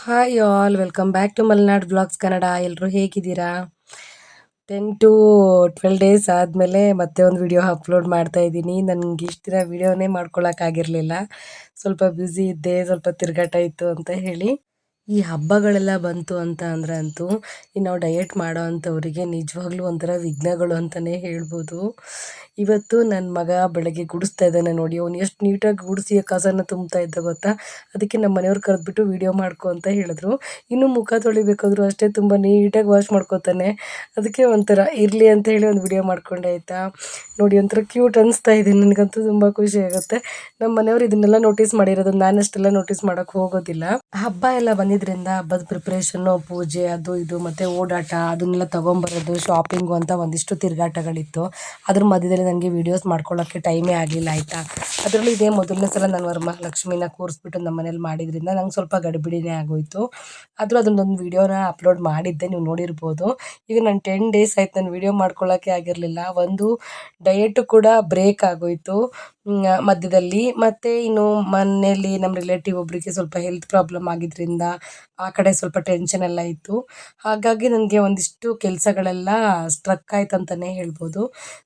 Hi all welcome back to Malenad vlogs Kannada. ಎಲ್ಲರೂ ಹೇಗಿದ್ದೀರಾ? 10 to 12 days ಆದಮೇಲೆ ಮತ್ತೆ ಒಂದು ವಿಡಿಯೋ ಅಪ್ಲೋಡ್ ಮಾಡ್ತಾ ಇದ್ದೀನಿ. ನನಗೆ ಇಷ್ಟು ದಿನ ವಿಡಿಯೋನೇ ಮಾಡ್ಕೊಳಕ್ಕಾಗಿರಲಿಲ್ಲ. ಸ್ವಲ್ಪ ಬ್ಯುಸಿ ಇದ್ದೆ, ಸ್ವಲ್ಪ ತಿರುಗಾಟ ಇತ್ತು ಅಂತ ಹೇಳಿ. ಈ ಹಬ್ಬಗಳೆಲ್ಲ ಬಂತು ಅಂತ ಅಂದ್ರೆ ಅಂತೂ ಈ ನಾವು ಡಯಟ್ ಮಾಡೋ ಅಂಥವರಿಗೆ ನಿಜವಾಗ್ಲೂ ಒಂಥರ ವಿಘ್ನಗಳು ಅಂತಲೇ ಹೇಳ್ಬೋದು. ಇವತ್ತು ನನ್ನ ಮಗ ಬೆಳಗ್ಗೆ ಗುಡಿಸ್ತಾ ಇದ್ದಾನೆ ನೋಡಿ. ಅವನು ಎಷ್ಟು ನೀಟಾಗಿ ಗುಡಿಸಿ ಕಸನ ತುಂಬ್ತಾ ಇದ್ದ ಗೊತ್ತಾ. ಅದಕ್ಕೆ ನಮ್ಮ ಮನೆಯವ್ರು ಕರೆದ್ಬಿಟ್ಟು ವಿಡಿಯೋ ಮಾಡ್ಕೊ ಅಂತ ಹೇಳಿದ್ರು. ಇನ್ನು ಮುಖ ತೊಳಿಬೇಕಾದ್ರೂ ಅಷ್ಟೇ ತುಂಬ ನೀಟಾಗಿ ವಾಶ್ ಮಾಡ್ಕೋತಾನೆ. ಅದಕ್ಕೆ ಒಂಥರ ಇರಲಿ ಅಂತ ಹೇಳಿ ಒಂದು ವಿಡಿಯೋ ಮಾಡ್ಕೊಂಡೆ ಆಯಿತಾ. ನೋಡಿ ಒಂಥರ ಕ್ಯೂಟ್ ಅನಿಸ್ತಾ ಇದೆ, ನನಗಂತೂ ತುಂಬ ಖುಷಿ ಆಗುತ್ತೆ. ನಮ್ಮ ಮನೆಯವ್ರು ಇದನ್ನೆಲ್ಲ ನೋಟಿಸ್ ಮಾಡಿರೋದು, ನಾನಷ್ಟೆಲ್ಲ ನೋಟಿಸ್ ಮಾಡೋಕ್ಕೆ ಹೋಗೋದಿಲ್ಲ. ಹಬ್ಬ ಎಲ್ಲ ಬಂದಿದ್ದರಿಂದ ಹಬ್ಬದ ಪ್ರಿಪ್ರೇಷನ್ನು, ಪೂಜೆ, ಅದು ಇದು ಮತ್ತು ಓಡಾಟ ಅದನ್ನೆಲ್ಲ ತೊಗೊಂಬರೋದು, ಶಾಪಿಂಗು ಅಂತ ಒಂದಿಷ್ಟು ತಿರುಗಾಟಗಳಿತ್ತು. ಅದ್ರ ಮಧ್ಯದಲ್ಲಿ ನನಗೆ ವೀಡಿಯೋಸ್ ಮಾಡ್ಕೊಳ್ಳೋಕ್ಕೆ ಟೈಮೇ ಆಗಲಿಲ್ಲ ಆಯಿತಾ. ಅದರಲ್ಲೂ ಇದೇ ಮೊದಲನೇ ಸಲ ನಾನು ವರಮಹಾಲಕ್ಷ್ಮಿನ ಕೂರಿಸ್ಬಿಟ್ಟು ನಮ್ಮ ಮನೇಲಿ ಮಾಡಿದ್ರಿಂದ ನಂಗೆ ಸ್ವಲ್ಪ ಗಡಿಬಿಡಿನೇ ಆಗೋಯಿತು. ಆದರೂ ಅದನ್ನೊಂದು ವೀಡಿಯೋನ ಅಪ್ಲೋಡ್ ಮಾಡಿದ್ದೆ, ನೀವು ನೋಡಿರ್ಬೋದು. ಈಗ ನಾನು 10 ಡೇಸ್ ಆಯ್ತು ನಾನು ವೀಡಿಯೋ ಮಾಡ್ಕೊಳ್ಳೋಕ್ಕೆ ಆಗಿರಲಿಲ್ಲ. ಒಂದು ಡಯಟು ಕೂಡ ಬ್ರೇಕ್ ಆಗೋಯಿತು ಮಧ್ಯದಲ್ಲಿ. ಮತ್ತು ಇನ್ನು ಮನೆಯಲ್ಲಿ ನಮ್ಮ ರಿಲೇಟಿವ್ ಒಬ್ಬರಿಗೆ ಸ್ವಲ್ಪ ಹೆಲ್ತ್ ಪ್ರಾಬ್ಲಮ್ ಆಗಿದ್ದರಿಂದ ಆ ಕಡೆ ಸ್ವಲ್ಪ ಟೆನ್ಷನ್ ಎಲ್ಲ ಇತ್ತು. ಹಾಗಾಗಿ ನನಗೆ ಒಂದಿಷ್ಟು ಕೆಲಸಗಳೆಲ್ಲ ಸ್ಟ್ರಕ್ ಆಯ್ತು ಅಂತಲೇ ಹೇಳ್ಬೋದು.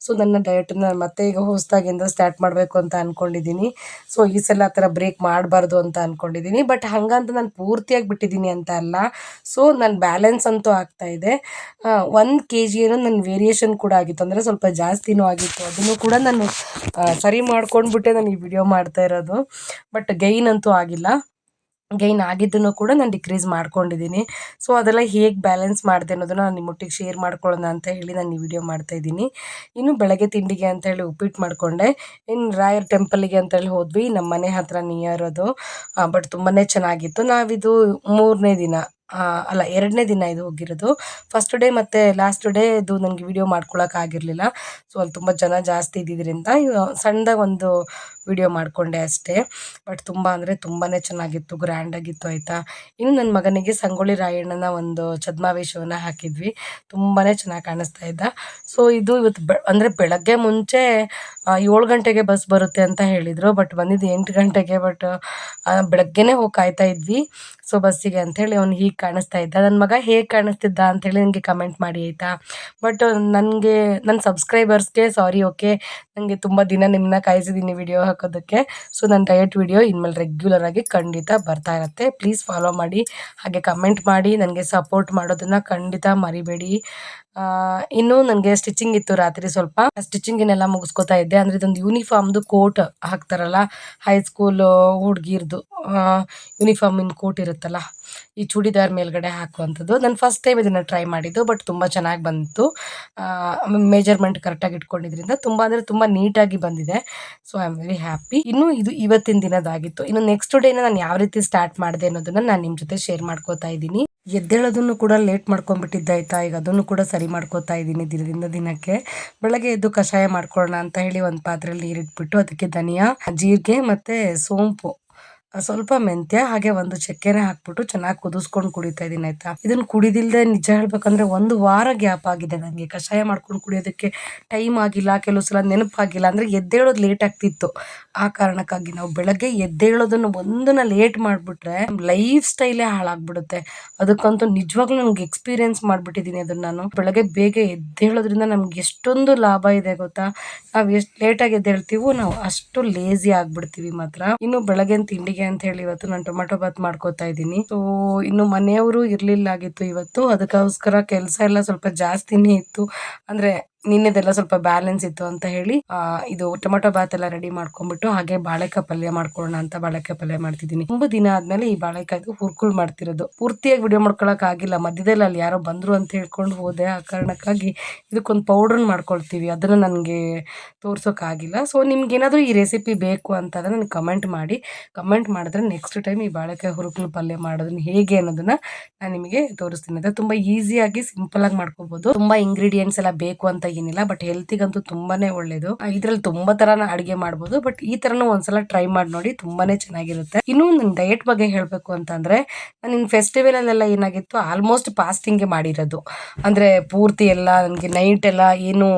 ಸೊ ನನ್ನ ಡಯಟನ್ನು ಮತ್ತೆ ಈಗ ಹೊಸದಾಗಿಂದ ಸ್ಟಾರ್ಟ್ ಮಾಡಬೇಕು ಅಂತ ಅಂದ್ಕೊಂಡಿದ್ದೀನಿ. ಸೊ ಈ ಸಲ ಆ ಥರ ಬ್ರೇಕ್ ಮಾಡಬಾರ್ದು ಅಂತ ಅಂದ್ಕೊಂಡಿದ್ದೀನಿ. ಬಟ್ ಹಾಗಂತ ನಾನು ಪೂರ್ತಿಯಾಗಿ ಬಿಟ್ಟಿದ್ದೀನಿ ಅಂತ ಅಲ್ಲ. ಸೊ ನನ್ನ ಬ್ಯಾಲೆನ್ಸ್ ಅಂತೂ ಆಗ್ತಾಯಿದೆ. 1 kg ಏನೋ ನನ್ನ ವೇರಿಯೇಷನ್ ಕೂಡ ಆಗಿತ್ತು, ಅಂದರೆ ಸ್ವಲ್ಪ ಜಾಸ್ತಿನೂ ಆಗಿತ್ತು. ಅದನ್ನು ಕೂಡ ನಾನು ಸರಿ ಮಾಡ್ಕೊಂಡ್ಬಿಟ್ಟೆ ನಾನು ಈ ವಿಡಿಯೋ ಮಾಡ್ತಾ ಇರೋದು. ಬಟ್ ಗೈನ್ ಅಂತೂ ಆಗಿಲ್ಲ. ಗೈನ್ ಆಗಿದ್ದನ್ನು ಕೂಡ ನಾನು ಡಿಕ್ರೀಸ್ ಮಾಡ್ಕೊಂಡಿದ್ದೀನಿ. ಸೊ ಅದೆಲ್ಲ ಹೇಗೆ ಬ್ಯಾಲೆನ್ಸ್ ಮಾಡಿದೆ ಅನ್ನೋದನ್ನು ನಾನು ನಿಮ್ಮೊಟ್ಟಿಗೆ ಶೇರ್ ಮಾಡ್ಕೊಳ್ಳೋಣ ಅಂತ ಹೇಳಿ ನಾನು ಈ ವಿಡಿಯೋ ಮಾಡ್ತಾಯಿದ್ದೀನಿ. ಇನ್ನು ಬೆಳಗ್ಗೆ ತಿಂಡಿಗೆ ಅಂತ ಹೇಳಿ ಉಪ್ಪಿಟ್ಟು ಮಾಡಿಕೊಂಡೆ. ಇನ್ನು ರಾಯರ್ ಟೆಂಪಲ್ಗೆ ಅಂತೇಳಿ ಹೋದ್ವಿ, ನಮ್ಮ ಮನೆ ಹತ್ರ ನಿಯರ್ ಅದು. ಬಟ್ ತುಂಬಾ ಚೆನ್ನಾಗಿತ್ತು. ನಾವಿದು 3ನೇ ದಿನ ಅಲ್ಲ 2ನೇ ದಿನ ಇದು ಹೋಗಿರೋದು. ಫಸ್ಟ್ ಡೇ ಮತ್ತು ಲಾಸ್ಟ್ ಡೇ ಇದು ನನಗೆ ವಿಡಿಯೋ ಮಾಡ್ಕೊಳಕ್ಕಾಗಿರಲಿಲ್ಲ. ಸೊ ಅಲ್ಲಿ ತುಂಬ ಜನ ಜಾಸ್ತಿ ಇದ್ದಿದ್ದರಿಂದ ಸಣ್ಣದಾಗಿ ಒಂದು ವಿಡಿಯೋ ಮಾಡಿಕೊಂಡೆ ಅಷ್ಟೇ. ಬಟ್ ತುಂಬ ಅಂದರೆ ತುಂಬಾ ಚೆನ್ನಾಗಿತ್ತು, ಗ್ರ್ಯಾಂಡಾಗಿತ್ತು ಆಯಿತಾ. ಇನ್ನು ನನ್ನ ಮಗನಿಗೆ ಸಂಗೊಳ್ಳಿ ರಾಯಣ್ಣನ ಒಂದು ಛದ್ಮಾವೇಶವನ್ನು ಹಾಕಿದ್ವಿ. ತುಂಬಾ ಚೆನ್ನಾಗಿ ಕಾಣಿಸ್ತಾ ಇದ್ದ. ಸೊ ಇದು ಇವತ್ತು ಅಂದರೆ ಬೆಳಗ್ಗೆ ಮುಂಚೆ 7 ಗಂಟೆಗೆ ಬಸ್ ಬರುತ್ತೆ ಅಂತ ಹೇಳಿದರು. ಬಟ್ ಬಂದಿದ್ದು 8 ಗಂಟೆಗೆ. ಬಟ್ ಬೆಳಗ್ಗೆನೇ ಹೋಗಿ ಕಾಯ್ತಾ ಇದ್ವಿ ಸೊ ಬಸ್ಸಿಗೆ ಅಂಥೇಳಿ. ಅವ್ನು ಹೀಗೆ ಕಾಣಿಸ್ತಾ ಇದ್ದ. ನನ್ನ ಮಗ ಹೇಗೆ ಕಾಣಿಸ್ತಿದ್ದ ಅಂಥೇಳಿ ನನಗೆ ಕಮೆಂಟ್ ಮಾಡಿ ಆಯಿತಾ. ಬಟ್ ನನಗೆ ನನ್ನ ಸಬ್ಸ್ಕ್ರೈಬರ್ಸ್ಗೆ ಸಾರಿ, ಓಕೆ. ನನಗೆ ತುಂಬ ದಿನ ನಿಮ್ಮನ್ನ ಕಾಯಿಸಿದ್ದೀನಿ ವಿಡಿಯೋ ಹಾಕೋದಕ್ಕೆ. ಸೊ ನನ್ನ ಡಯಟ್ ವಿಡಿಯೋ ಇನ್ಮೇಲೆ ರೆಗ್ಯುಲರಾಗಿ ಖಂಡಿತ ಬರ್ತಾ ಇರುತ್ತೆ. ಪ್ಲೀಸ್ ಫಾಲೋ ಮಾಡಿ, ಹಾಗೆ ಕಮೆಂಟ್ ಮಾಡಿ, ನನಗೆ ಸಪೋರ್ಟ್ ಮಾಡೋದನ್ನು ಖಂಡಿತ ಮರಿಬೇಡಿ. ಇನ್ನು ನನಗೆ ಸ್ಟಿಚಿಂಗ್ ಇತ್ತು ರಾತ್ರಿ ಸ್ವಲ್ಪ. ಸ್ಟಿಚಿಂಗಿನೆಲ್ಲ ಮುಗಿಸ್ಕೊತಾ ಇದ್ದೆ. ಅಂದರೆ ಇದೊಂದು ಯೂನಿಫಾರ್ಮ್ದು ಕೋಟ್ ಹಾಕ್ತಾರಲ್ಲ, ಹೈಸ್ಕೂಲು ಹುಡುಗಿರ್ದು ಯೂನಿಫಾರ್ಮಿನ ಕೋಟ್ ಇರುತ್ತಲ್ಲ, ಈ ಚೂಡಿದಾರ್ ಮೇಲ್ಗಡೆ ಹಾಕುವಂಥದ್ದು. ನಾನು ಫಸ್ಟ್ ಟೈಮ್ ಇದನ್ನು ಟ್ರೈ ಮಾಡಿದ್ದು. ಬಟ್ ತುಂಬ ಚೆನ್ನಾಗಿ ಬಂತು. ಮೆಜರ್ಮೆಂಟ್ ಕರೆಕ್ಟಾಗಿ ಇಟ್ಕೊಂಡಿದ್ರಿಂದ ತುಂಬ ಅಂದರೆ ತುಂಬ ನೀಟಾಗಿ ಬಂದಿದೆ. So I am very happy. ಇನ್ನು ಇದು ಇವತ್ತಿನ ದಿನದಾಗಿತ್ತು. ಇನ್ನು ನೆಕ್ಸ್ಟ್ ಡೇನ ನಾನು ಯಾವ ರೀತಿ ಸ್ಟಾರ್ಟ್ ಮಾಡಿದೆ ಅನ್ನೋದನ್ನು ನಾನು ನಿಮ್ಮ ಜೊತೆ ಶೇರ್ ಮಾಡ್ಕೋತಾ ಇದ್ದೀನಿ. ಎದ್ದೇಳೋದನ್ನು ಕೂಡ ಲೇಟ್ ಮಾಡ್ಕೊಂಡ್ಬಿಟ್ಟಿದ್ದೆ ಆಯಿತಾ. ಈಗ ಅದನ್ನು ಕೂಡ ಸರಿ ಮಾಡ್ಕೋತಾ ಇದ್ದೀನಿ ದಿನದಿಂದ ದಿನಕ್ಕೆ. ಬೆಳಗ್ಗೆ ಎದ್ದು ಕಷಾಯ ಮಾಡ್ಕೊಳ್ಳೋಣ ಅಂತ ಹೇಳಿ ಒಂದು ಪಾತ್ರೆಯಲ್ಲಿ ನೀರಿಟ್ಬಿಟ್ಟು ಅದಕ್ಕೆ ಧನಿಯಾ, ಜೀರಿಗೆ ಮತ್ತು ಸೋಂಪು, ಸ್ವಲ್ಪ ಮೆಂತ್ಯ, ಹಾಗೆ ಒಂದು ಚಕ್ಕೆನ ಹಾಕ್ಬಿಟ್ಟು ಚೆನ್ನಾಗಿ ಕುದಿಸ್ಕೊಂಡು ಕುಡಿತಾ ಇದ್ದೀನಿ ಆಯಿತಾ. ಇದನ್ನು ಕುಡಿದಿಲ್ಲದೆ ನಿಜ ಹೇಳ್ಬೇಕಂದ್ರೆ 1 ವಾರ ಗ್ಯಾಪ್ ಆಗಿದೆ ನನಗೆ. ಕಷಾಯ ಮಾಡ್ಕೊಂಡು ಕುಡಿಯೋದಕ್ಕೆ ಟೈಮ್ ಆಗಿಲ್ಲ, ಕೆಲವು ಸಲ ನೆನಪಾಗಿಲ್ಲ, ಅಂದರೆ ಎದ್ದೇಳೋದು ಲೇಟ್ ಆಗ್ತಿತ್ತು. ಆ ಕಾರಣಕ್ಕಾಗಿ ನಾವು ಬೆಳಗ್ಗೆ ಎದ್ದೇಳೋದನ್ನು ಒಂದನ್ನು ಲೇಟ್ ಮಾಡಿಬಿಟ್ರೆ ಲೈಫ್ ಸ್ಟೈಲೇ ಹಾಳಾಗ್ಬಿಡುತ್ತೆ. ಅದಕ್ಕಂತೂ ನಿಜವಾಗ್ಲೂ ನನಗೆ ಎಕ್ಸ್ಪೀರಿಯೆನ್ಸ್ ಮಾಡಿಬಿಟ್ಟಿದ್ದೀನಿ ಅದನ್ನು ನಾನು. ಬೆಳಗ್ಗೆ ಬೇಗ ಎದ್ದೇಳೋದ್ರಿಂದ ನಮ್ಗೆ ಎಷ್ಟೊಂದು ಲಾಭ ಇದೆ ಗೊತ್ತಾ. ನಾವು ಎಷ್ಟು ಲೇಟಾಗಿ ಎದ್ದೇಳ್ತೀವೋ ನಾವು ಅಷ್ಟು ಲೇಜಿ ಆಗಿಬಿಡ್ತೀವಿ ಮಾತ್ರ. ಇನ್ನು ಬೆಳಗ್ಗೆ ತಿಂಡಿಗೆ ಅಂತ ಹೇಳಿ ಇವತ್ತು ನಾನು ಟೊಮೆಟೊ ಬಾತ್ ಮಾಡ್ಕೋತಾ ಇದ್ದೀನಿ. ಸೊ ಇನ್ನು ಮನೆಯವರು ಇರಲಿಲ್ಲಾಗಿತ್ತು ಇವತ್ತು. ಅದಕ್ಕೋಸ್ಕರ ಕೆಲಸ ಎಲ್ಲ ಸ್ವಲ್ಪ ಜಾಸ್ತಿನೇ ಇತ್ತು. ಅಂದರೆ ನಿನ್ನೆದೆಲ್ಲ ಸ್ವಲ್ಪ ಬ್ಯಾಲೆನ್ಸ್ ಇತ್ತು ಅಂತ ಹೇಳಿ ಇದು ಟೊಮೆಟೊ ಬಾತ್ ಎಲ್ಲ ರೆಡಿ ಮಾಡ್ಕೊಂಡ್ಬಿಟ್ಟು ಹಾಗೆ ಬಾಳೆಕಾಯಿ ಪಲ್ಯ ಮಾಡ್ಕೊಳ್ಳೋಣ ಅಂತ ಬಾಳೆಕಾಯಿ ಪಲ್ಯ ಮಾಡ್ತಿದ್ದೀನಿ. ತುಂಬ ದಿನ ಆದ್ಮೇಲೆ ಈ ಬಾಳೆಕಾಯ್ದು ಹುರ್ಕುಳ್ ಮಾಡ್ತಿರೋದು. ಪೂರ್ತಿಯಾಗಿ ವಿಡಿಯೋ ಮಾಡ್ಕೊಳಕ್ ಆಗಿಲ್ಲ, ಮಧ್ಯದಲ್ಲಿ ಅಲ್ಲಿ ಯಾರೋ ಬಂದ್ರು ಅಂತ ಹೇಳ್ಕೊಂಡು ಹೋದೆ. ಆ ಕಾರಣಕ್ಕಾಗಿ ಇದಕ್ಕೊಂದು ಪೌಡ್ರನ್ನ ಮಾಡ್ಕೊಳ್ತೀವಿ, ಅದನ್ನು ನನಗೆ ತೋರ್ಸೋಕ್ಕಾಗಿಲ್ಲ. ಸೊ ನಿಮ್ಗೆ ಏನಾದರೂ ಈ ರೆಸಿಪಿ ಬೇಕು ಅಂತಂದರೆ ನನಗೆ ಕಮೆಂಟ್ ಮಾಡಿ. ಕಮೆಂಟ್ ಮಾಡಿದ್ರೆ ನೆಕ್ಸ್ಟ್ ಟೈಮ್ ಈ ಬಾಳೆಕಾಯಿ ಹುರುಕುಳು ಪಲ್ಯ ಮಾಡೋದನ್ನ ಹೇಗೆ ಅನ್ನೋದನ್ನ ನಾನು ನಿಮಗೆ ತೋರಿಸ್ತೀನಿ. ಅದು ತುಂಬ ಈಸಿಯಾಗಿ ಸಿಂಪಲಾಗಿ ಮಾಡ್ಕೋಬೋದು. ತುಂಬ ಇಂಗ್ರೀಡಿಯೆಂಟ್ಸ್ ಎಲ್ಲ ಬೇಕು ಅಂತ ಏನಿಲ್ಲ. ಬಟ್ ಹೆಲ್ತಿಗಂತೂ ತುಂಬಾನೇ ಒಳ್ಳೇದು. ಇದರಲ್ಲಿ ತುಂಬಾ ಥರನ ಅಡುಗೆ ಮಾಡ್ಬೋದು. ಬಟ್ ಈ ಥರನೂ ಒಂದ್ಸಲ ಟ್ರೈ ಮಾಡಿ ನೋಡಿ, ತುಂಬಾನೇ ಚೆನ್ನಾಗಿರುತ್ತೆ. ಇನ್ನು ನನ್ನ ಡಯಟ್ ಬಗ್ಗೆ ಹೇಳಬೇಕು ಅಂತಂದರೆ, ನಾನು ಇನ್ನು ಫೆಸ್ಟಿವಲಲ್ಲೆಲ್ಲ ಏನಾಗಿತ್ತು, ಆಲ್ಮೋಸ್ಟ್ ಫಾಸ್ಟಿಂಗೇ ಮಾಡಿರೋದು. ಅಂದರೆ ಪೂರ್ತಿ ಎಲ್ಲ ನನಗೆ ನೈಟ್ ಎಲ್ಲ ಏನು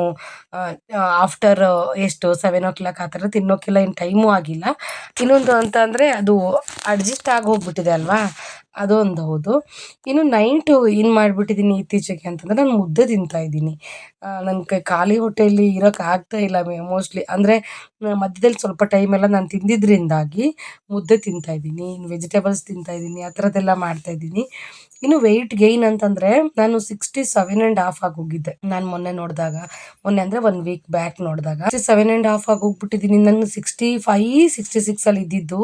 ಆಫ್ಟರ್ ಎಷ್ಟು 7 o'clock ಆ ಥರ ತಿನ್ನೋಕ್ಕೆಲ್ಲ ಏನು ಟೈಮೂ ಆಗಿಲ್ಲ. ಇನ್ನೊಂದು ಅಂತ ಅಂದರೆ ಅದು ಅಡ್ಜಸ್ಟ್ ಆಗಿ ಹೋಗ್ಬಿಟ್ಟಿದೆ ಅಲ್ವಾ. ಅದೊಂದು ಹೌದು. ಇನ್ನು ನೈಟು ಏನು ಮಾಡಿಬಿಟ್ಟಿದ್ದೀನಿ ಇತ್ತೀಚೆಗೆ ಅಂತಂದರೆ ನಾನು ಮುದ್ದೆ ತಿಂತಾಯಿದ್ದೀನಿ. ನನ್ನ ಖಾಲಿ ಹೊಟ್ಟೆಯಲ್ಲಿ ಇರೋಕ್ಕೆ ಆಗ್ತಾ ಇಲ್ಲ ಮೋಸ್ಟ್ಲಿ. ಅಂದರೆ ಮಧ್ಯದಲ್ಲಿ ಸ್ವಲ್ಪ ಟೈಮೆಲ್ಲ ನಾನು ತಿಂದಿದ್ದರಿಂದಾಗಿ ಮುದ್ದೆ ತಿಂತಾಯಿದ್ದೀನಿ, ಇನ್ನು ವೆಜಿಟೇಬಲ್ಸ್ ತಿಂತಾಯಿದ್ದೀನಿ, ಆ ಥರದ್ದೆಲ್ಲ ಮಾಡ್ತಾಯಿದ್ದೀನಿ. ಇನ್ನು ವೆಯ್ಟ್ ಗೈನ್ ಅಂತಂದರೆ ನಾನು 67.5 ಆಗೋಗಿದ್ದೆ ನಾನು ಮೊನ್ನೆ ಅಂದರೆ 1 ವೀಕ್ ಬ್ಯಾಕ್ ನೋಡಿದಾಗ 67.5 ಆಗೋಗ್ಬಿಟ್ಟಿದ್ದೀನಿ. ನಾನು 65-66 ಅಲ್ಲಿ ಇದ್ದಿದ್ದು.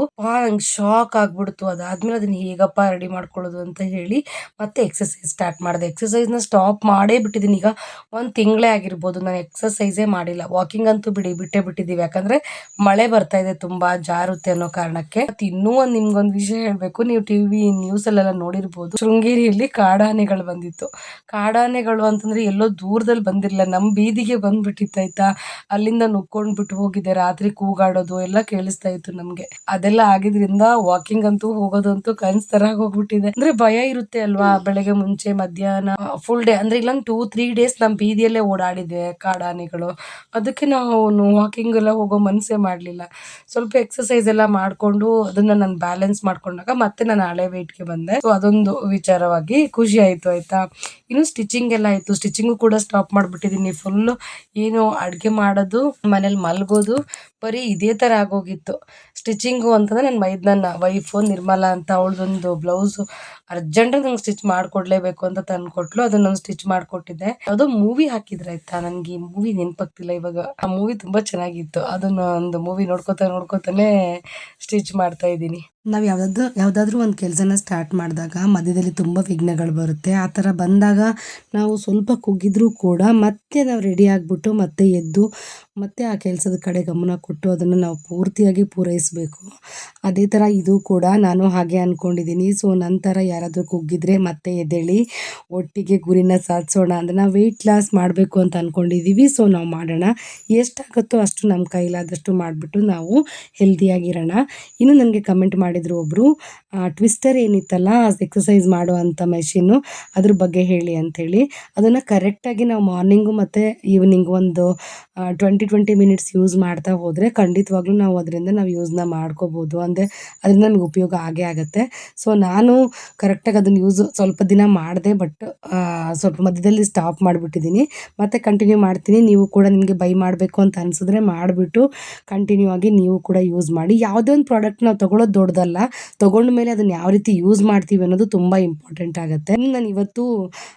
ನಂಗೆ ಶಾಕ್ ಆಗ್ಬಿಡ್ತು. ಅದಾದ್ಮೇಲೆ ಅದನ್ನ ಹೇಗಪ್ಪ ರೆಡಿ ಮಾಡ್ಕೊಳ್ಳೋದು ಅಂತ ಹೇಳಿ ಮತ್ತೆ ಎಕ್ಸಸೈಸ್ ಸ್ಟಾರ್ಟ್ ಮಾಡಿದೆ. ಎಕ್ಸಸೈಸ್ನ ಸ್ಟಾಪ್ ಮಾಡೇ ಬಿಟ್ಟಿದ್ದೀನಿ. ಈಗ 1 ತಿಂಗಳೇ ಆಗಿರ್ಬೋದು ನಾನು ಎಕ್ಸಸೈಸೇ ಮಾಡಿಲ್ಲ. ವಾಕಿಂಗ್ ಅಂತೂ ಬಿಟ್ಟೇ ಬಿಟ್ಟಿದ್ದೀವಿ, ಯಾಕಂದರೆ ಮಳೆ ಬರ್ತಾ ಇದೆ, ತುಂಬ ಜಾರುತ್ತೆ ಅನ್ನೋ ಕಾರಣಕ್ಕೆ. ಮತ್ತು ಇನ್ನೂ ನಿಮ್ಗೊಂದು ವಿಷಯ ಹೇಳಬೇಕು, ನೀವು ಟಿವಿ ನ್ಯೂಸಲ್ಲೆಲ್ಲ ನೋಡಿರ್ಬೋದು, ಶೃಂಗೇರಿಯಲ್ಲಿ ಕಾಡಾನೆಗಳು ಬಂದಿತ್ತು. ಕಾಡಾನೆಗಳು ಅಂತಂದರೆ ಎಲ್ಲೋ ದೂರದಲ್ಲಿ ಬಂದಿರಲಿಲ್ಲ, ನಮ್ಮ ಬೀದಿಗೆ ಬಂದ್ಬಿಟ್ಟಿತ್ತು ಆಯ್ತಾ. ಅಲ್ಲಿಂದ ನುಗ್ಕೊಂಡು ಬಿಟ್ಟು ಹೋಗಿದೆ. ರಾತ್ರಿ ಕೂಗಾಡೋದು ಎಲ್ಲ ಕೇಳಿಸ್ತಾ ಇತ್ತು ನಮಗೆ. ಅದೆಲ್ಲ ಆಗಿದ್ರಿಂದ ವಾಕಿಂಗ್ ಅಂತೂ ಹೋಗೋದಂತೂ ಕನ್ಸ್ ತರ ಹೋಗ್ಬಿಟ್ಟಿದೆ. ಅಂದ್ರೆ ಭಯ ಇರುತ್ತೆ ಅಲ್ವಾ, ಬೆಳಗ್ಗೆ ಮುಂಚೆ ಮಧ್ಯಾಹ್ನ ಫುಲ್ ಡೇ ಅಂದ್ರೆ ಇಲ್ಲೊಂದು 2-3 ಡೇಸ್ ನಮ್ಮ ಬೀದಿಯಲ್ಲೇ ಓಡಾಡಿದೆ ಕಾಡಾನೆಗಳು. ಅದಕ್ಕೆ ನಾವು ವಾಕಿಂಗ್ ಎಲ್ಲ ಹೋಗೋ ಮನಸ್ಸೇ ಮಾಡಲಿಲ್ಲ. ಸ್ವಲ್ಪ ಎಕ್ಸಸೈಸ್ ಎಲ್ಲ ಮಾಡಿಕೊಂಡು ಅದನ್ನ ನಾನು ಬ್ಯಾಲೆನ್ಸ್ ಮಾಡ್ಕೊಂಡಾಗ ಮತ್ತೆ ನಾನು ಹಳೆ ವೆಯ್ಟ್ಗೆ ಬಂದೆ. ಸೊ ಅದೊಂದು ವಿಚಾರವಾಗಿ ಖುಷಿ ಆಯಿತು ಆಯಿತಾ. ಇನ್ನು ಸ್ಟಿಚಿಂಗ್ ಎಲ್ಲ ಆಯಿತು. ಸ್ಟಿಚಿಂಗು ಕೂಡ ಸ್ಟಾಪ್ ಮಾಡಿಬಿಟ್ಟಿದ್ದೀನಿ. ಫುಲ್ಲು ಏನು ಅಡುಗೆ ಮಾಡೋದು, ಮನೇಲಿ ಮಲಗೋದು, ಬರೀ ಇದೇ ಥರ ಆಗೋಗಿತ್ತು. ಸ್ಟಿಚಿಂಗು ಅಂತಂದರೆ ನನ್ನ ವೈಫು ನಿರ್ಮಲಾ ಅಂತ, ಅವಳದೊಂದು ಬ್ಲೌಸು ಅರ್ಜೆಂಟಾಗಿ ನಂಗೆ ಸ್ಟಿಚ್ ಮಾಡಿಕೊಡ್ಲೇಬೇಕು ಅಂತ ತಂದುಕೊಟ್ಲು. ಅದನ್ನ ನಾನು ಸ್ಟಿಚ್ ಮಾಡಿಕೊಟ್ಟಿದ್ದೆ. ಯಾವುದೋ ಮೂವಿ ಹಾಕಿದ್ರೆ ಆಯ್ತಾ, ನನಗೆ ಈ ಮೂವಿ ನೆನಪಾಗ್ತಿಲ್ಲ ಇವಾಗ. ಆ ಮೂವಿ ತುಂಬ ಚೆನ್ನಾಗಿತ್ತು. ಅದನ್ನು ಒಂದು ಮೂವಿ ನೋಡ್ಕೊತಾನೆ ಸ್ಟಿಚ್ ಮಾಡ್ತಾ ಇದ್ದೀನಿ. ನಾವು ಯಾವುದಾದ್ರೂ ಒಂದು ಕೆಲಸನ ಸ್ಟಾರ್ಟ್ ಮಾಡಿದಾಗ ಮಧ್ಯದಲ್ಲಿ ತುಂಬ ವಿಘ್ನಗಳು ಬರುತ್ತೆ. ಆ ಥರ ಬಂದಾಗ ನಾವು ಸ್ವಲ್ಪ ಕುಗ್ಗಿದ್ರೂ ಕೂಡ ಮತ್ತೆ ನಾವು ರೆಡಿ ಆಗಿಬಿಟ್ಟು ಮತ್ತೆ ಎದ್ದು ಮತ್ತೆ ಆ ಕೆಲಸದ ಕಡೆ ಗಮನ ಕೊಟ್ಟು ಅದನ್ನು ನಾವು ಪೂರ್ತಿಯಾಗಿ ಪೂರೈಸಬೇಕು. ಅದೇ ಥರ ಇದು ಕೂಡ ನಾನು ಹಾಗೆ ಅಂದ್ಕೊಂಡಿದ್ದೀನಿ. ಸೊ ನಂತರ ಯಾರಾದರೂ ಕುಗ್ಗಿದ್ರೆ ಮತ್ತೆ ಎದ್ದೇಳಿ ಒಟ್ಟಿಗೆ ಗುರಿನ ಸಾಧಿಸೋಣ. ಅಂದರೆ ನಾವು ವೆಯ್ಟ್ ಲಾಸ್ ಮಾಡಬೇಕು ಅಂತ ಅಂದ್ಕೊಂಡಿದ್ದೀವಿ. ಸೊ ನಾವು ಮಾಡೋಣ, ಎಷ್ಟಾಗುತ್ತೋ ಅಷ್ಟು ನಮ್ಮ ಕೈಲಾದಷ್ಟು ಮಾಡಿಬಿಟ್ಟು ನಾವು ಹೆಲ್ದಿಯಾಗಿರೋಣ. ಇನ್ನು ನನಗೆ ಕಮೆಂಟ್ ಮಾಡಿದ್ರು ಒಬ್ಬರು, ಟ್ವಿಸ್ಟರ್ ಏನಿತ್ತಲ್ಲ ಎಕ್ಸಸೈಸ್ ಮಾಡುವಂಥ ಮೆಷಿನ್ನು, ಅದ್ರ ಬಗ್ಗೆ ಹೇಳಿ ಅಂಥೇಳಿ. ಅದನ್ನು ಕರೆಕ್ಟಾಗಿ ನಾವು ಮಾರ್ನಿಂಗು ಮತ್ತು ಈವ್ನಿಂಗ್ ಒಂದು 20 ಮಿನಿಟ್ಸ್ ಯೂಸ್ ಮಾಡ್ತಾ ಹೋದರೆ ಖಂಡಿತವಾಗ್ಲೂ ನಾವು ಅದರಿಂದ ಯೂಸ್ನ ಮಾಡ್ಕೋಬೋದು. ಅಂದರೆ ಅದರಿಂದ ನಮಗೆ ಉಪಯೋಗ ಆಗೇ ಆಗುತ್ತೆ. ಸೊ ನಾನು ಕರೆಕ್ಟಾಗಿ ಅದನ್ನು ಸ್ವಲ್ಪ ದಿನ ಮಾಡಿದೆ, ಬಟ್ ಸ್ವಲ್ಪ ಮಧ್ಯದಲ್ಲಿ ಸ್ಟಾಪ್ ಮಾಡಿಬಿಟ್ಟಿದ್ದೀನಿ. ಮತ್ತೆ ಕಂಟಿನ್ಯೂ ಮಾಡ್ತೀನಿ. ನೀವು ಕೂಡ ನಿಮಗೆ ಬೈ ಮಾಡಬೇಕು ಅಂತ ಅನಿಸಿದ್ರೆ ಮಾಡಿಬಿಟ್ಟು ಕಂಟಿನ್ಯೂ ಆಗಿ ನೀವು ಕೂಡ ಯೂಸ್ ಮಾಡಿ. ಯಾವುದೇ ಒಂದು ಪ್ರಾಡಕ್ಟ್ ನಾವು ತೊಗೊಳ್ಳೋದು ದೊಡ್ಡದಲ್ಲ, ತೊಗೊಂಡ ಮೇಲೆ ಅದನ್ನು ಯಾವ ರೀತಿ ಯೂಸ್ ಮಾಡ್ತೀವಿ ಅನ್ನೋದು ತುಂಬ ಇಂಪಾರ್ಟೆಂಟ್ ಆಗುತ್ತೆ. ನಾನು ಇವತ್ತು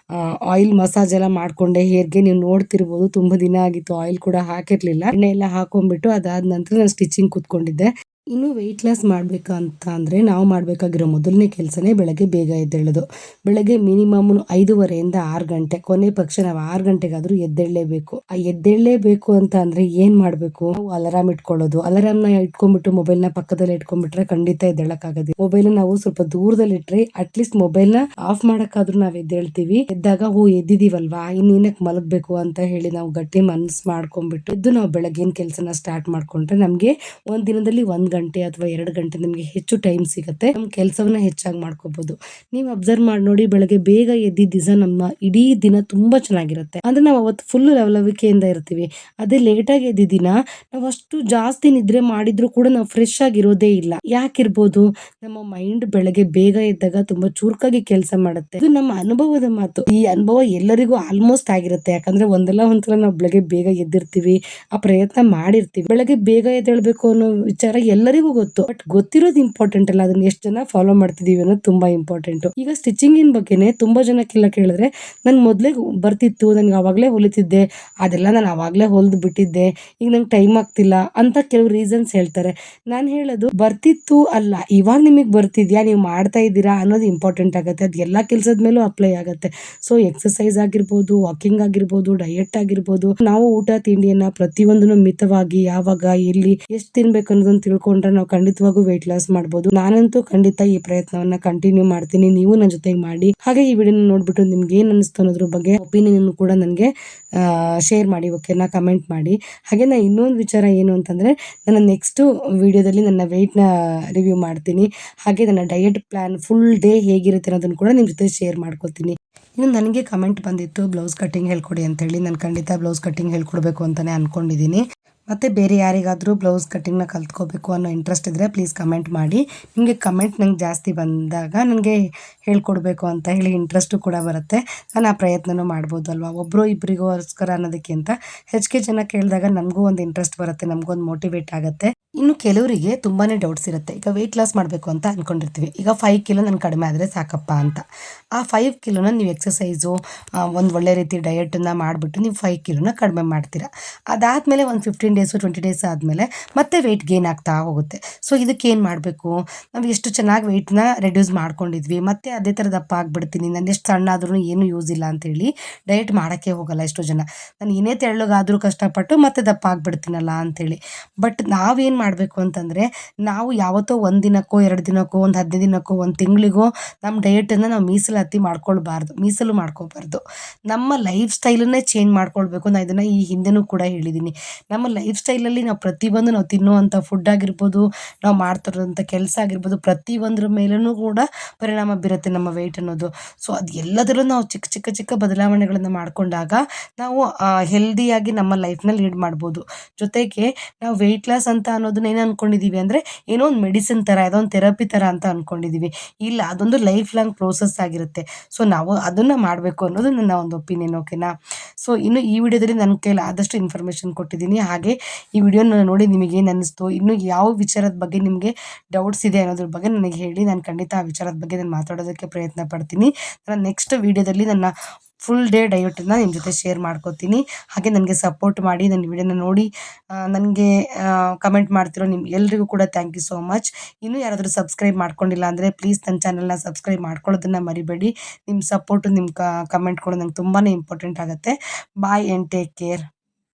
ಆಯಿಲ್ ಮಸಾಜ್ ಎಲ್ಲ ಮಾಡಿಕೊಂಡೆ ಹೇರ್ಗೆ. ನೀವು ನೋಡ್ತಿರ್ಬೋದು, ತುಂಬ ದಿನ ಆಗಿತ್ತು ಆಯಿಲ್ ಕೂಡ ಹಾಕಿರಲಿಲ್ಲ. ಎಣ್ಣೆ ಎಲ್ಲ ಹಾಕೊಂಡ್ಬಿಟ್ಟು ಅದಾದ ನಂತರ ನಾನು ಸ್ಟಿಚಿಂಗ್ ಕೂತ್ಕೊಂಡಿದ್ದೆ. ಇನ್ನು ವೆಯ್ಟ್ ಲಾಸ್ ಮಾಡಬೇಕಂತ ಅಂದರೆ ನಾವು ಮಾಡಬೇಕಾಗಿರೋ ಮೊದಲನೇ ಕೆಲಸನೇ ಬೆಳಗ್ಗೆ ಬೇಗ ಎದ್ದೇಳೋದು. ಬೆಳಗ್ಗೆ ಮಿನಿಮಮ್ 5:30 6 ಗಂಟೆ, ಕೊನೆ ಪಕ್ಷ ನಾವು 6 ಗಂಟೆಗಾದರೂ ಎದ್ದೇಳಲೇಬೇಕು. ಆ ಎದ್ದೇಳಲೇಬೇಕು ಅಂತ ಅಂದರೆ ಏನು ಮಾಡಬೇಕು, ನಾವು ಅಲಾರಾಮ್ ಇಟ್ಕೊಳ್ಳೋದು. ಅಲಾರಾಮ್ನ ಇಟ್ಕೊಂಡ್ಬಿಟ್ಟು ಮೊಬೈಲ್ನ ಪಕ್ಕದಲ್ಲೇ ಇಟ್ಕೊಂಡ್ಬಿಟ್ರೆ ಖಂಡಿತ ಎದ್ದೇಳಕ್ಕಾಗೋದು. ಮೊಬೈಲ್ನ ನಾವು ಸ್ವಲ್ಪ ದೂರದಲ್ಲಿ ಇಟ್ಟರೆ ಅಟ್ಲೀಸ್ಟ್ ಮೊಬೈಲ್ನ ಆಫ್ ಮಾಡೋಕ್ಕಾದ್ರೂ ನಾವು ಎದ್ದೇಳ್ತೀವಿ. ಎದ್ದಾಗ ಎದ್ದಿದ್ದೀವಲ್ವಾ, ಇನ್ನೇನಕ್ಕೆ ಮಲಗಬೇಕು ಅಂತ ಹೇಳಿ ನಾವು ಗಟ್ಟಿ ಮನಸ್ಸು ಮಾಡ್ಕೊಂಡ್ಬಿಟ್ಟು ಎದ್ದು ನಾವು ಬೆಳಗ್ಗಿನ ಕೆಲಸನ ಸ್ಟಾರ್ಟ್ ಮಾಡ್ಕೊಂಡ್ರೆ ನಮಗೆ ಒಂದು ದಿನದಲ್ಲಿ 1 ಗಂಟೆ ಅಥವಾ 2 ಗಂಟೆ ನಮಗೆ ಹೆಚ್ಚು ಟೈಮ್ ಸಿಗುತ್ತೆ. ನಮ್ಮ ಕೆಲಸವನ್ನ ಹೆಚ್ಚಾಗಿ ಮಾಡ್ಕೋಬಹುದು. ನೀವು ಅಬ್ಸರ್ವ್ ಮಾಡಿ ನೋಡಿ, ಬೆಳಗ್ಗೆ ಬೇಗ ಎದ್ದಿದ್ದ ದಿವಸ ನಮ್ಮ ಇಡೀ ದಿನ ತುಂಬಾ ಚೆನ್ನಾಗಿರುತ್ತೆ. ಅಂದ್ರೆ ನಾವು ಅವತ್ತು ಫುಲ್ ಲವಲವಿಕೆಯಿಂದ ಇರ್ತೀವಿ. ಅದೇ ಲೇಟಾಗಿ ಎದ್ದಿದ್ದ ದಿನ ನಾವು ಅಷ್ಟು ಜಾಸ್ತಿ ನಿದ್ರೆ ಮಾಡಿದ್ರು ಕೂಡ ನಾವು ಫ್ರೆಶ್ ಆಗಿರೋದೇ ಇಲ್ಲ. ಯಾಕಿರ್ಬೋದು, ನಮ್ಮ ಮೈಂಡ್ ಬೆಳಗ್ಗೆ ಬೇಗ ಎದ್ದಾಗ ತುಂಬಾ ಚುರುಕಾಗಿ ಕೆಲಸ ಮಾಡುತ್ತೆ. ಇದು ನಮ್ಮ ಅನುಭವದ ಮಾತು. ಈ ಅನುಭವ ಎಲ್ಲರಿಗೂ ಆಲ್ಮೋಸ್ಟ್ ಆಗಿರುತ್ತೆ. ಯಾಕಂದ್ರೆ ಒಂದಲ್ಲ ಒಂದ್ಸಲ ನಾವು ಬೆಳಗ್ಗೆ ಬೇಗ ಎದ್ದಿರ್ತೀವಿ, ಆ ಪ್ರಯತ್ನ ಮಾಡಿರ್ತೀವಿ. ಬೆಳಗ್ಗೆ ಬೇಗ ಎದ್ದೇಳ್ಬೇಕು ಅನ್ನೋ ವಿಚಾರ ಎಲ್ಲರಿಗೂ ಗೊತ್ತು, ಬಟ್ ಗೊತ್ತಿರೋದು ಇಂಪಾರ್ಟೆಂಟ್ ಅಲ್ಲ, ಅದನ್ನ ಎಷ್ಟು ಜನ ಫಾಲೋ ಮಾಡ್ತಿದೀವಿ ಅನ್ನೋದು ತುಂಬಾ ಇಂಪಾರ್ಟೆಂಟ್. ಈಗ ಸ್ಟಿಚಿಂಗಿನ ಬಗ್ಗೆನೆ ತುಂಬಾ ಜನಕ್ಕೆಲ್ಲ ಕೇಳಿದ್ರೆ, ನನ್ ಮೊದ್ಲೇ ಬರ್ತಿತ್ತು, ನನ್ಗೆ ಅವಾಗ್ಲೇ ಹೊಲಿತಿದ್ದೆ, ಅದೆಲ್ಲ ನಾನು ಅವಾಗ್ಲೇ ಹೊಲ್ದು ಬಿಟ್ಟಿದ್ದೆ, ಈಗ ನಂಗೆ ಟೈಮ್ ಆಗ್ತಿಲ್ಲ ಅಂತ ಕೆಲವು ರೀಸನ್ಸ್ ಹೇಳ್ತಾರೆ. ನಾನು ಹೇಳೋದು, ಬರ್ತಿತ್ತು ಅಲ್ಲ, ಇವಾಗ ನಿಮಗೆ ಬರ್ತಿದ್ಯಾ, ನೀವು ಮಾಡ್ತಾ ಇದ್ದೀರಾ ಅನ್ನೋದು ಇಂಪಾರ್ಟೆಂಟ್ ಆಗುತ್ತೆ. ಅದು ಎಲ್ಲಾ ಕೆಲಸದ ಮೇಲೂ ಅಪ್ಲೈ ಆಗುತ್ತೆ. ಸೊ ಎಕ್ಸಸೈಸ್ ಆಗಿರ್ಬೋದು, ವಾಕಿಂಗ್ ಆಗಿರ್ಬೋದು, ಡಯಟ್ ಆಗಿರ್ಬೋದು, ನಾವು ಊಟ ತಿಂಡಿಯನ್ನ ಪ್ರತಿಯೊಂದನ್ನು ಮಿತವಾಗಿ ಯಾವಾಗ ಎಲ್ಲಿ ಎಷ್ಟು ತಿನ್ಬೇಕು ಅನ್ನೋದನ್ನ ತಿಳ್ಕೊಂಡ್ರೆ ನಾವು ಖಂಡಿತವಾಗೂ ವೆಯ್ಟ್ ಲಾಸ್ ಮಾಡ್ಬೋದು. ನಾನಂತೂ ಖಂಡಿತ ಈ ಪ್ರಯತ್ನವನ್ನ ಕಂಟಿನ್ಯೂ ಮಾಡ್ತೀನಿ. ನೀವು ನನ್ನ ಜೊತೆಗೆ ಮಾಡಿ. ಹಾಗೆ ಈ ವಿಡಿಯೋನ ನೋಡ್ಬಿಟ್ಟು ನಿಮ್ಗೆ ಏನ್ ಅನಿಸ್ತು ಅನ್ನೋದ್ರ ಬಗ್ಗೆ ಒಪಿನಿಯನ್ ಕೂಡ ನನಗೆ ಶೇರ್ ಮಾಡಿ, ಓಕೆನಾ, ಕಮೆಂಟ್ ಮಾಡಿ. ಹಾಗೆ ನಾ ಇನ್ನೊಂದು ವಿಚಾರ ಏನು ಅಂತಂದ್ರೆ, ನನ್ನ ನೆಕ್ಸ್ಟ್ ವಿಡಿಯೋದಲ್ಲಿ ನನ್ನ ವೆಯ್ಟ್ನ ರಿವ್ಯೂ ಮಾಡ್ತೀನಿ. ಹಾಗೆ ನನ್ನ ಡಯಟ್ ಪ್ಲಾನ್ ಫುಲ್ ಡೇ ಹೇಗಿರುತ್ತೆ ಅನ್ನೋದನ್ನು ಕೂಡ ನಿಮ್ಮ ಜೊತೆ ಶೇರ್ ಮಾಡ್ಕೊತೀನಿ. ಇನ್ನು ನನಗೆ ಕಮೆಂಟ್ ಬಂದಿತ್ತು ಬ್ಲೌಸ್ ಕಟ್ಟಿಂಗ್ ಹೇಳ್ಕೊಡಿ ಅಂತೇಳಿ. ನಾನು ಖಂಡಿತ ಬ್ಲೌಸ್ ಕಟ್ಟಿಂಗ್ ಹೇಳ್ಕೊಡ್ಬೇಕು ಅಂತಾನೆ ಅನ್ಕೊಂಡಿದ್ದೀನಿ. ಮತ್ತು ಬೇರೆ ಯಾರಿಗಾದರೂ ಬ್ಲೌಸ್ ಕಟ್ಟಿಂಗ್ನ ಕಲ್ತ್ಕೋಬೇಕು ಅನ್ನೋ ಇಂಟ್ರೆಸ್ಟ್ ಇದ್ದರೆ ಪ್ಲೀಸ್ ಕಮೆಂಟ್ ಮಾಡಿ. ನಿಮಗೆ ಕಮೆಂಟ್ ನಂಗೆ ಜಾಸ್ತಿ ಬಂದಾಗ ನನಗೆ ಹೇಳ್ಕೊಡ್ಬೇಕು ಅಂತ ಹೇಳಿ ಇಂಟ್ರೆಸ್ಟು ಕೂಡ ಬರುತ್ತೆ. ನಾನು ಆ ಪ್ರಯತ್ನನೂ ಮಾಡ್ಬೋದು ಅಲ್ವಾ. ಒಬ್ಬರು ಇಬ್ಬರಿಗೋಸ್ಕರ ಅನ್ನೋದಕ್ಕಿಂತ ಹೆಚ್ಚಿಗೆ ಜನ ಕೇಳಿದಾಗ ನಮಗೂ ಒಂದು ಇಂಟ್ರೆಸ್ಟ್ ಬರುತ್ತೆ, ನಮಗೊಂದು ಮೋಟಿವೇಟ್ ಆಗುತ್ತೆ. ಇನ್ನು ಕೆಲವರಿಗೆ ತುಂಬಾ ಡೌಟ್ಸ್ ಇರುತ್ತೆ. ಈಗ ವೆಯ್ಟ್ ಲಾಸ್ ಮಾಡಬೇಕು ಅಂತ ಅಂದ್ಕೊಂಡಿರ್ತೀವಿ. ಈಗ 5 ಕಿಲೋ ನಾನು ಕಡಿಮೆ ಆದರೆ ಸಾಕಪ್ಪ ಅಂತ. ಆ 5 ಕಿಲೋನ ನೀವು ಎಕ್ಸಸೈಸು ಒಂದು ಒಳ್ಳೆ ರೀತಿ ಡಯಟನ್ನು ಮಾಡಿಬಿಟ್ಟು ನೀವು 5 ಕಿಲೋನ ಕಡಿಮೆ ಮಾಡ್ತೀರಾ. ಅದಾದಮೇಲೆ ಒಂದು 15 ಡೇಸು 20 ಡೇಸ್ ಆದಮೇಲೆ ಮತ್ತೆ ವೆಯ್ಟ್ ಗೇನ್ ಆಗ್ತಾ ಹೋಗುತ್ತೆ. ಸೊ ಇದಕ್ಕೇನು ಮಾಡಬೇಕು, ನಾವು ಎಷ್ಟು ಚೆನ್ನಾಗಿ ವೆಯ್ಟ್ನ ರೆಡ್ಯೂಸ್ ಮಾಡ್ಕೊಂಡಿದ್ವಿ ಮತ್ತೆ ಅದೇ ಥರ ದಪ್ಪ ಆಗಿಬಿಡ್ತೀನಿ, ನಾನು ಎಷ್ಟು ಸಣ್ಣ ಆದ್ರೂ ಏನೂ ಯೂಸ್ ಇಲ್ಲ ಅಂತೇಳಿ ಡಯಟ್ ಮಾಡೋಕ್ಕೆ ಹೋಗಲ್ಲ ಎಷ್ಟೋ ಜನ. ನಾನು ಏನೇ ತೆಳ್ಳಗಾದರೂ ಕಷ್ಟಪಟ್ಟು ಮತ್ತೆ ದಪ್ಪ ಆಗಿಬಿಡ್ತೀನಲ್ಲ ಅಂಥೇಳಿ. ಬಟ್ ನಾವೇನು ಮಾಡಬೇಕು ಅಂತಂದರೆ, ನಾವು ಯಾವತ್ತೋ ಒಂದು ದಿನಕ್ಕೋ 2 ದಿನಕ್ಕೋ ಒಂದು 15 ದಿನಕ್ಕೋ ಒಂದು ತಿಂಗಳಿಗೋ ನಮ್ಮ ಡಯಟನ್ನು ನಾವು ಮೀಸಲು ಮಾಡ್ಕೋಬಾರ್ದು. ನಮ್ಮ ಲೈಫ್ ಸ್ಟೈಲನ್ನೇ ಚೇಂಜ್ ಮಾಡ್ಕೊಳ್ಬೇಕು. ನಾನು ಇದನ್ನು ಈ ಹಿಂದೆನೂ ಕೂಡ ಹೇಳಿದ್ದೀನಿ. ನಮ್ಮ ಲೈಫ್ ಸ್ಟೈಲಲ್ಲಿ ನಾವು ಪ್ರತಿಯೊಂದು ನಾವು ತಿನ್ನುವಂಥ ಫುಡ್ ಆಗಿರ್ಬೋದು, ನಾವು ಮಾಡ್ತಿರೋಂಥ ಕೆಲಸ ಆಗಿರ್ಬೋದು, ಪ್ರತಿಯೊಂದ್ರ ಮೇಲೂ ಕೂಡ ಪರಿಣಾಮ ಬೀರುತ್ತೆ ನಮ್ಮ ವೆಯ್ಟ್ ಅನ್ನೋದು. ಸೊ ಅದು ಎಲ್ಲದರಲ್ಲೂ ನಾವು ಚಿಕ್ಕ ಚಿಕ್ಕ ಚಿಕ್ಕ ಬದಲಾವಣೆಗಳನ್ನು ಮಾಡಿಕೊಂಡಾಗ ನಾವು ಹೆಲ್ದಿಯಾಗಿ ನಮ್ಮ ಲೈಫ್ನ ಲೀಡ್ ಮಾಡ್ಬೋದು. ಜೊತೆಗೆ ನಾವು ವೆಯ್ಟ್ ಲಾಸ್ ಅಂತ ಅನ್ನೋದನ್ನ ಏನು ಅಂದ್ಕೊಂಡಿದ್ದೀವಿ ಅಂದರೆ, ಏನೋ ಒಂದು ಮೆಡಿಸಿನ್ ಥರ, ಯಾವುದೋ ಒಂದು ಥೆರಪಿ ಥರ ಅಂತ ಅಂದ್ಕೊಂಡಿದ್ದೀವಿ. ಇಲ್ಲ, ಅದೊಂದು ಲೈಫ್ ಲಾಂಗ್ ಪ್ರೋಸೆಸ್ ಆಗಿರುತ್ತೆ. ಸೊ ನಾವು ಅದನ್ನು ಮಾಡಬೇಕು ಅನ್ನೋದು ನನ್ನ ಒಂದು ಒಪಿನಿಯನ್. ಓಕೆನಾ. ಸೊ ಇನ್ನು ಈ ವಿಡಿಯೋದಲ್ಲಿ ನನ್ನ ಕೈಲಿ ಆದಷ್ಟು ಇನ್ಫಾರ್ಮೇಷನ್ ಕೊಟ್ಟಿದ್ದೀನಿ. ಹಾಗೆ ಈ ವಿಡಿಯೋನ ನೋಡಿ ನಿಮಗೇನು ಅನ್ನಿಸ್ತು, ಇನ್ನು ಯಾವ ವಿಚಾರದ ಬಗ್ಗೆ ನಿಮಗೆ ಡೌಟ್ಸ್ ಇದೆ ಅನ್ನೋದ್ರ ಬಗ್ಗೆ ನನಗೆ ಹೇಳಿ. ನಾನು ಖಂಡಿತ ಆ ವಿಚಾರದ ಬಗ್ಗೆ ನಾನು ಮಾತಾಡೋದಕ್ಕೆ ಪ್ರಯತ್ನ ಪಡ್ತೀನಿ. ನಾನು ನೆಕ್ಸ್ಟ್ ವಿಡಿಯೋದಲ್ಲಿ ನನ್ನ ಫುಲ್ ಡೇ ಡಯಟನ್ನು ನಿಮ್ಮ ಜೊತೆ ಶೇರ್ ಮಾಡ್ಕೋತೀನಿ. ಹಾಗೆ ನನಗೆ ಸಪೋರ್ಟ್ ಮಾಡಿ, ನನ್ನ ವಿಡಿಯೋನ ನೋಡಿ ನನಗೆ ಕಮೆಂಟ್ ಮಾಡ್ತಿರೋ ಎಲ್ರಿಗೂ ಕೂಡ ಥ್ಯಾಂಕ್ ಯು ಸೋ ಮಚ್. ಇನ್ನೂ ಯಾರಾದರೂ ಸಬ್ಸ್ಕ್ರೈಬ್ ಮಾಡ್ಕೊಂಡಿಲ್ಲ ಅಂದರೆ ಪ್ಲೀಸ್ ನನ್ನ ಚಾನಲ್ನ ಸಬ್ಸ್ಕ್ರೈಬ್ ಮಾಡ್ಕೊಳ್ಳೋದನ್ನು ಮರಿಬೇಡಿ. ನಿಮ್ಮ ಸಪೋರ್ಟು, ನಿಮ್ಮ ಕಮೆಂಟ್ಗಳು ನಂಗೆ ತುಂಬಾ ಇಂಪಾರ್ಟೆಂಟ್ ಆಗುತ್ತೆ. Boy and take care.